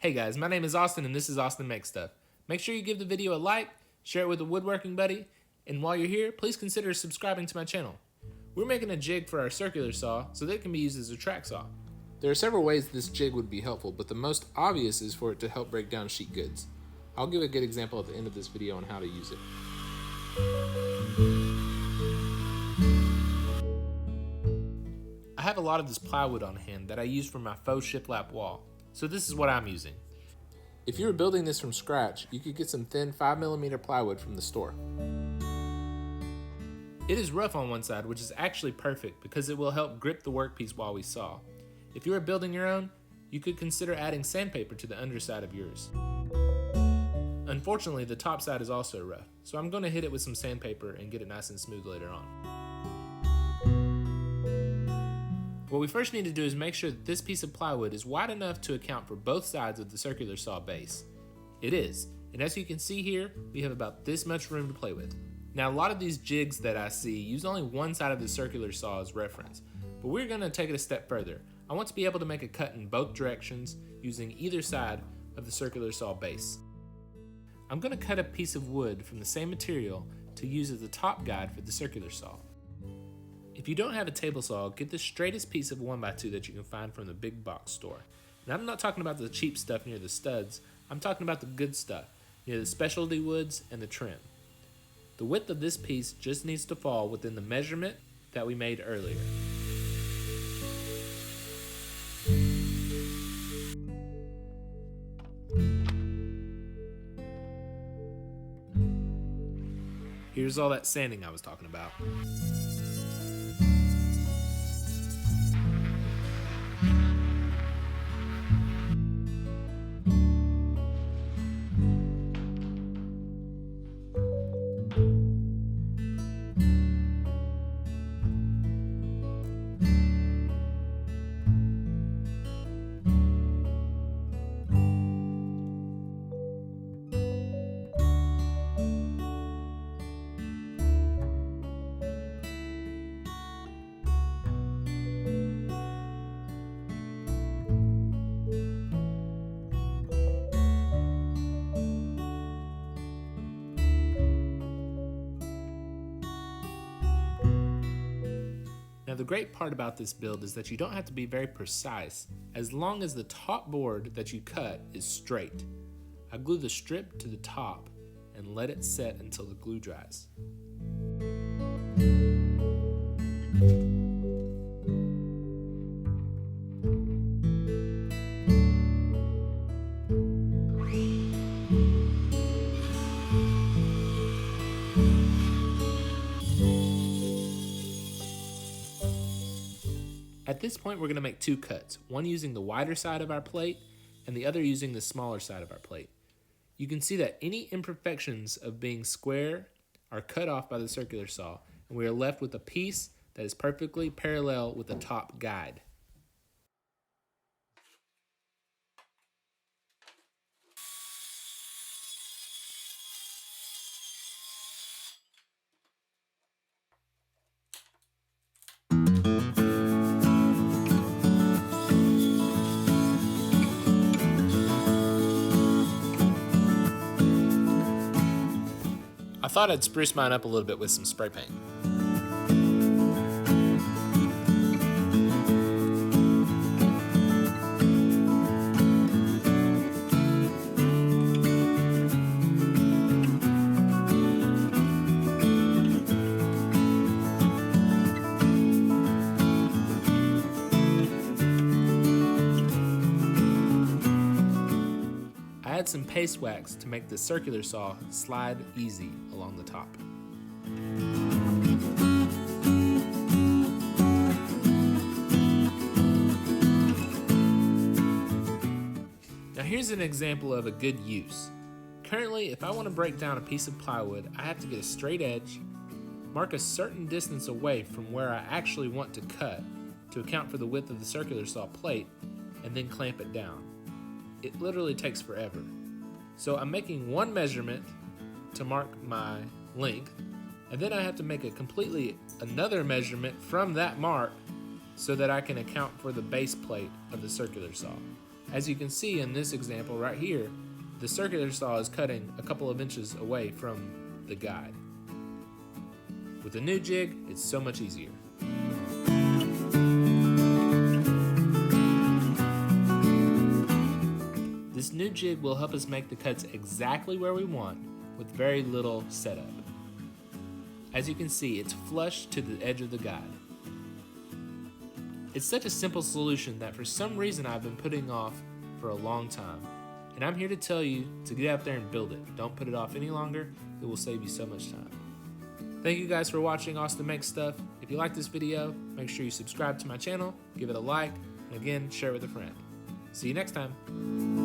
Hey guys, my name is Austin and this is Austin Makes Stuff. Make sure you give the video a like, share it with a woodworking buddy, and while you're here, please consider subscribing to my channel. We're making a jig for our circular saw so that it can be used as a track saw. There are several ways this jig would be helpful, but the most obvious is for it to help break down sheet goods. I'll give a good example at the end of this video on how to use it. I have a lot of this plywood on hand that I use for my faux shiplap wall. So this is what I'm using. If you were building this from scratch, you could get some thin 5mm plywood from the store. It is rough on one side, which is actually perfect because it will help grip the workpiece while we saw. If you are building your own, you could consider adding sandpaper to the underside of yours. Unfortunately, the top side is also rough, so I'm going to hit it with some sandpaper and get it nice and smooth later on. What we first need to do is make sure that this piece of plywood is wide enough to account for both sides of the circular saw base. It is, and as you can see here, we have about this much room to play with. Now a lot of these jigs that I see use only one side of the circular saw as reference, but we're going to take it a step further. I want to be able to make a cut in both directions using either side of the circular saw base. I'm going to cut a piece of wood from the same material to use as the top guide for the circular saw. If you don't have a table saw, get the straightest piece of 1x2 that you can find from the big box store. And I'm not talking about the cheap stuff near the studs, I'm talking about the good stuff, near the specialty woods and the trim. The width of this piece just needs to fall within the measurement that we made earlier. Here's all that sanding I was talking about. Now the great part about this build is that you don't have to be very precise as long as the top board that you cut is straight. I glue the strip to the top and let it set until the glue dries. At this point, we're going to make two cuts, one using the wider side of our plate and the other using the smaller side of our plate. You can see that any imperfections of being square are cut off by the circular saw, and we are left with a piece that is perfectly parallel with the top guide. I thought I'd spruce mine up a little bit with some spray paint. Add some paste wax to make the circular saw slide easy along the top. Now here's an example of a good use. Currently, if I want to break down a piece of plywood, I have to get a straight edge, mark a certain distance away from where I actually want to cut to account for the width of the circular saw plate, and then clamp it down. It literally takes forever. So I'm making one measurement to mark my length, and then I have to make another measurement from that mark so that I can account for the base plate of the circular saw. As you can see in this example right here, the circular saw is cutting a couple of inches away from the guide. With a new jig, it's so much easier. This new jig will help us make the cuts exactly where we want with very little setup. As you can see, it's flush to the edge of the guide. It's such a simple solution that for some reason I've been putting off for a long time. And I'm here to tell you to get out there and build it. Don't put it off any longer. It will save you so much time. Thank you guys for watching Austin Makes Stuff. If you like this video, make sure you subscribe to my channel, give it a like, and again, share with a friend. See you next time.